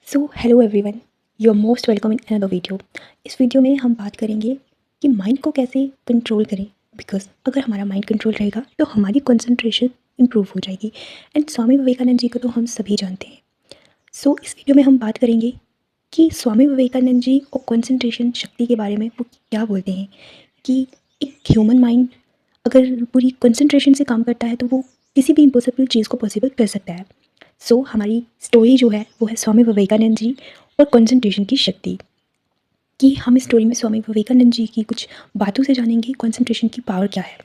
So hello everyone, you are most welcome in another video. इस वीडियो में हम बात करेंगे कि माइंड को कैसे कंट्रोल करें। बिकॉज अगर हमारा माइंड कंट्रोल रहेगा तो हमारी कंसंट्रेशन इंप्रूव हो जाएगी। एंड स्वामी विवेकानंद जी को तो हम सभी जानते हैं। सो इस वीडियो में हम बात करेंगे कि स्वामी विवेकानंद जी और कंसंट्रेशन शक्ति के बारे में वो क्या बोलते हैं कि एक ह्यूमन माइंड अगर पूरी कंसंट्रेशन से काम करता है तो वो किसी भी इम्पॉसिबल चीज़ को पॉसिबल कर सकता है। सो हमारी स्टोरी जो है वो है स्वामी विवेकानंद जी और कंसंट्रेशन की शक्ति। कि हम इस स्टोरी में स्वामी विवेकानंद जी की कुछ बातों से जानेंगे कंसंट्रेशन की पावर क्या है।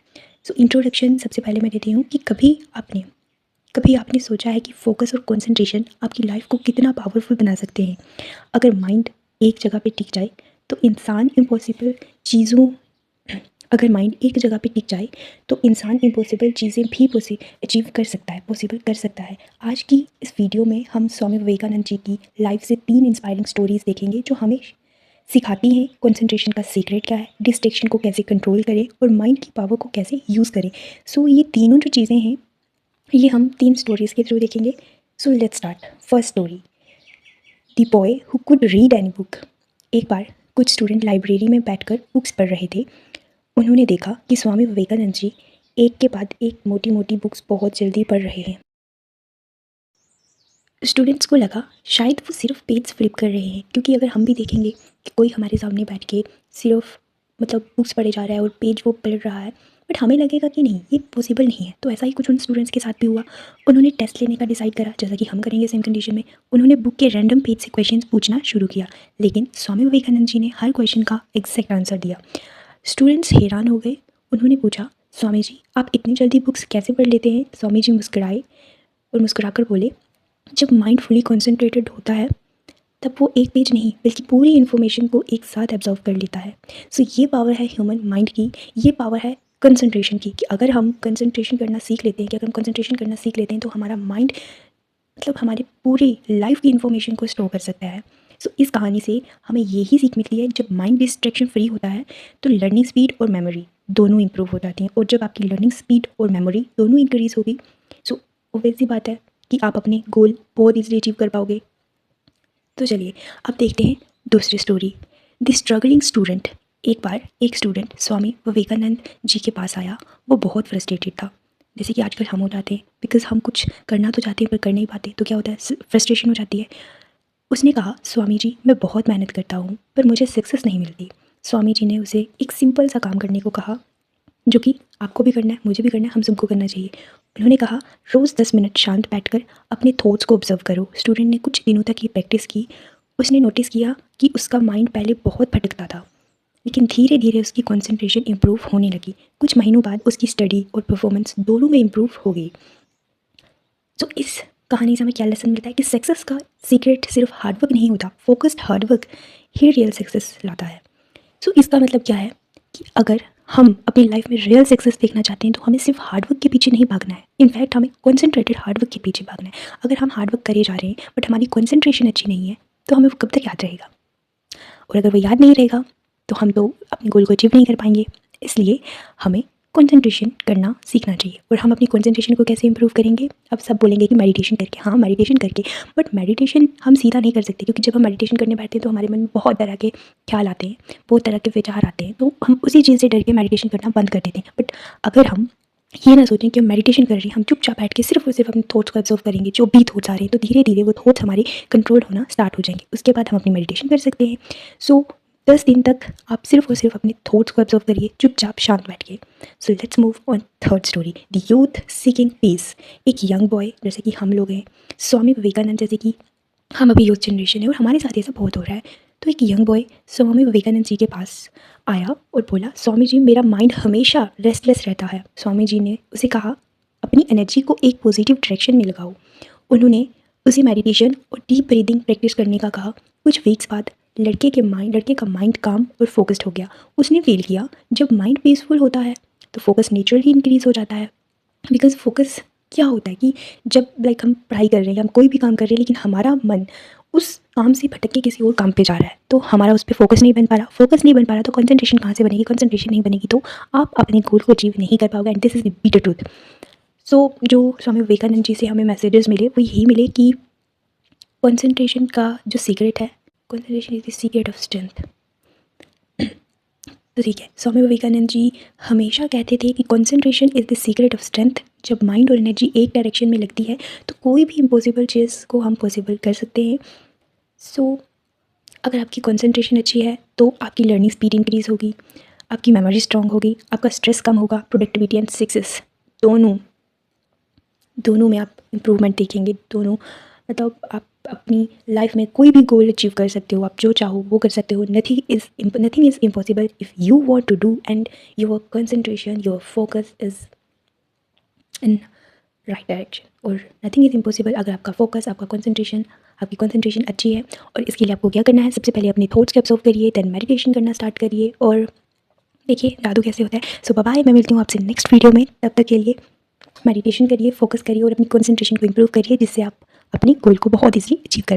सो इंट्रोडक्शन सबसे पहले मैं देती हूँ कि कभी आपने सोचा है कि फोकस और कंसंट्रेशन आपकी लाइफ को कितना पावरफुल बना सकते हैं। अगर माइंड एक जगह पे टिक जाए तो इंसान इम्पॉसिबल चीज़ों अगर माइंड एक जगह पे टिक जाए तो इंसान इम्पॉसिबल चीज़ें भी अचीव कर सकता है, पॉसिबल कर सकता है। आज की इस वीडियो में हम स्वामी विवेकानंद जी की लाइफ से 3 इंस्पायरिंग स्टोरीज़ देखेंगे जो हमें सिखाती हैं कंसंट्रेशन का सीक्रेट क्या है, डिस्ट्रैक्शन को कैसे कंट्रोल करें और माइंड की पावर को कैसे यूज़ करें। सो ये तीनों जो चीज़ें हैं ये हम 3 स्टोरीज़ के थ्रू देखेंगे। So let's start. First story, the boy who could read any book. एक बार कुछ स्टूडेंट लाइब्रेरी में बैठकर बुक्स पढ़ रहे थे। उन्होंने देखा कि स्वामी विवेकानंद जी एक के बाद एक मोटी मोटी बुक्स बहुत जल्दी पढ़ रहे हैं। स्टूडेंट्स को लगा शायद वो सिर्फ पेज फ्लिप कर रहे हैं, क्योंकि अगर हम भी देखेंगे कि कोई हमारे सामने बैठ के सिर्फ बुक्स पढ़े जा रहा है और पेज वो पढ़ रहा है, बट हमें लगेगा कि नहीं ये पॉसिबल नहीं है। तो ऐसा ही कुछ उन स्टूडेंट्स के साथ भी हुआ। उन्होंने टेस्ट लेने का डिसाइड करा, जैसा कि हम करेंगे सेम कंडीशन में। उन्होंने बुक के रैंडम पेज से क्वेश्चन पूछना शुरू किया, लेकिन स्वामी विवेकानंद जी ने हर क्वेश्चन का एग्जैक्ट आंसर दिया। स्टूडेंट्स हैरान हो गए। उन्होंने पूछा, स्वामी जी आप इतनी जल्दी बुक्स कैसे पढ़ लेते हैं? स्वामी जी मुस्कुराए और मुस्कुराकर बोले, जब माइंड फुली कॉन्सेंट्रेटेड होता है तब वो एक पेज नहीं बल्कि पूरी इन्फॉर्मेशन को एक साथ एब्जॉर्व कर लेता है। सो ये पावर है ह्यूमन माइंड की, ये पावर है कंसंट्रेशन की, कि अगर हम कंसंट्रेशन करना सीख लेते हैं कि अगर हम कंसंट्रेशन करना सीख लेते हैं तो हमारा माइंड हमारी पूरी लाइफ की इन्फॉर्मेशन को स्टोर कर सकता है। सो इस कहानी से हमें यही सीख मिलती है, जब माइंड डिस्ट्रैक्शन फ्री होता है तो लर्निंग स्पीड और मेमोरी दोनों इंप्रूव हो जाती हैं। और जब आपकी लर्निंग स्पीड और मेमोरी दोनों इंक्रीज़ होगी सो ऑब्वियस सी बात है कि आप अपने गोल बहुत ईजिली अचीव कर पाओगे। तो चलिए अब देखते हैं दूसरी स्टोरी, द स्ट्रगलिंग स्टूडेंट। एक बार एक स्टूडेंट स्वामी विवेकानंद जी के पास आया। वो बहुत फ्रस्ट्रेटेड था, जैसे कि आजकल हम हो जाते हैं, बिकॉज हम कुछ करना तो चाहते हैं पर कर नहीं पाते, तो क्या होता है फ्रस्ट्रेशन हो जाती है। उसने कहा, स्वामी जी मैं बहुत मेहनत करता हूँ पर मुझे सक्सेस नहीं मिलती। स्वामी जी ने उसे एक सिंपल सा काम करने को कहा, जो कि आपको भी करना है, मुझे भी करना है, हम सबको करना चाहिए। उन्होंने कहा, रोज़ 10 मिनट शांत बैठकर अपने थॉट्स को ऑब्जर्व करो। स्टूडेंट ने कुछ दिनों तक ये प्रैक्टिस की। उसने नोटिस किया कि उसका माइंड पहले बहुत भटकता था, लेकिन धीरे धीरे उसकी कंसंट्रेशन इंप्रूव होने लगी। कुछ महीनों बाद उसकी स्टडी और परफॉर्मेंस दोनों में इंप्रूव हो गई। तो इस कहानी से हमें क्या लेसन मिलता है कि सक्सेस का सीक्रेट सिर्फ हार्डवर्क नहीं होता, फोकस्ड हार्डवर्क ही रियल सक्सेस लाता है। सो इसका मतलब क्या है कि अगर हम अपनी लाइफ में रियल सक्सेस देखना चाहते हैं तो हमें सिर्फ हार्डवर्क के पीछे नहीं भागना है, इनफैक्ट हमें कंसंट्रेटेड हार्डवर्क के पीछे भागना है। अगर हम हार्डवर्क करे जा रहे हैं बट हमारी कंसंट्रेशन अच्छी नहीं है तो हमें वो कब तक याद रहेगा, और अगर वो याद नहीं रहेगा तो हम तो अपने गोल को अचीव नहीं कर पाएंगे। इसलिए हमें कंसंट्रेशन करना सीखना चाहिए। और हम अपनी कंसंट्रेशन को कैसे इंप्रूव करेंगे? अब सब बोलेंगे कि मेडिटेशन करके। हाँ मेडिटेशन करके, बट मेडिटेशन हम सीधा नहीं कर सकते, क्योंकि जब हम मेडिटेशन करने बैठते हैं तो हमारे मन में बहुत तरह के ख्याल आते हैं, बहुत तरह के विचार आते हैं, तो हम उसी चीज़ से डर के मेडिटेशन करना बंद कर देते हैं। बट अगर हम ये ना सोचें कि हम मेडिटेशन कर रहे हैं, हम चुपचाप बैठ के सिर्फ और सिर्फ अपने थॉट्स को ऑब्जर्व करेंगे, जो भी थॉट्स आ रहे हैं, तो धीरे धीरे वो थॉट्स हमारे कंट्रोल होना स्टार्ट हो जाएंगे। उसके बाद हम अपनी मेडिटेशन कर सकते हैं। सो 10 दिन तक आप सिर्फ और सिर्फ अपने थॉट्स को ऑब्जर्व करिए, चुपचाप शांत बैठ के। So let's move on third story, the youth seeking peace. एक यंग बॉय, जैसे कि हम लोग हैं, स्वामी विवेकानंद जैसे कि हम अभी यूथ जनरेशन है और हमारे साथ ऐसा बहुत हो रहा है। तो एक यंग बॉय स्वामी विवेकानंद जी के पास आया और बोला, स्वामी जी मेरा माइंड हमेशा रेस्टलेस रहता है। स्वामी जी ने उसे कहा, अपनी एनर्जी को एक पॉजिटिव डायरेक्शन में लगाओ। उन्होंने उसे मेडिटेशन और डीप ब्रीदिंग प्रैक्टिस करने का कहा। कुछ वीक्स बाद लड़के का माइंड काम और फोकस्ड हो गया। उसने फील किया जब माइंड पीसफुल होता है तो फोकस नेचुरली इंक्रीज़ हो जाता है। बिकॉज फोकस क्या होता है कि जब हम पढ़ाई कर रहे हैं, हम कोई भी काम कर रहे हैं, लेकिन हमारा मन उस काम से भटक के किसी और काम पे जा रहा है, तो हमारा उस पर फोकस नहीं बन पा रहा। तो कंसंट्रेशन कहाँ से बनेगी? कंसंट्रेशन नहीं बनेगी तो आप अपने गोल को अचीव नहीं कर पाओगे। And this is the bitter truth. So जो स्वामी विवेकानंद जी से हमें मैसेजेस मिले वो यही मिले कि कंसंट्रेशन का जो सीक्रेट है, concentration is the secret of strength. तो ठीक है, स्वामी विवेकानंद जी हमेशा कहते थे कि concentration is the secret of strength. जब माइंड और एनर्जी एक डायरेक्शन में लगती है तो कोई भी इम्पॉसिबल चीज़ को हम पॉसिबल कर सकते हैं। सो अगर आपकी कंसंट्रेशन अच्छी है तो आपकी लर्निंग स्पीड इंक्रीज़ होगी, आपकी मेमोरी स्ट्रांग होगी, आपका स्ट्रेस कम होगा, प्रोडक्टिविटी एंड सक्सेस दोनों में आप इम्प्रूवमेंट देखेंगे। दोनों मतलब आप अपनी लाइफ में कोई भी गोल अचीव कर सकते हो, आप जो चाहो वो कर सकते हो। Nothing is impossible if you want to do and your concentration, your focus is in right direction. और नथिंग इज़ इम्पॉसिबल अगर आपका फोकस, आपकी कंसंट्रेशन अच्छी है। और इसके लिए आपको क्या करना है, सबसे पहले अपने थॉट्स को ऑब्जर्व करिए, देन मेडिटेशन करना स्टार्ट करिए और देखिए जादू कैसे होता है। सो बाय, मैं मिलती हूँ आपसे नेक्स्ट वीडियो में। तब तक के लिए मेडिटेशन करिए, फोकस करिए और अपनी कंसंट्रेशन को इम्प्रूव करिए, जिससे आप अपनी गोल को बहुत ईजीली अचीव कर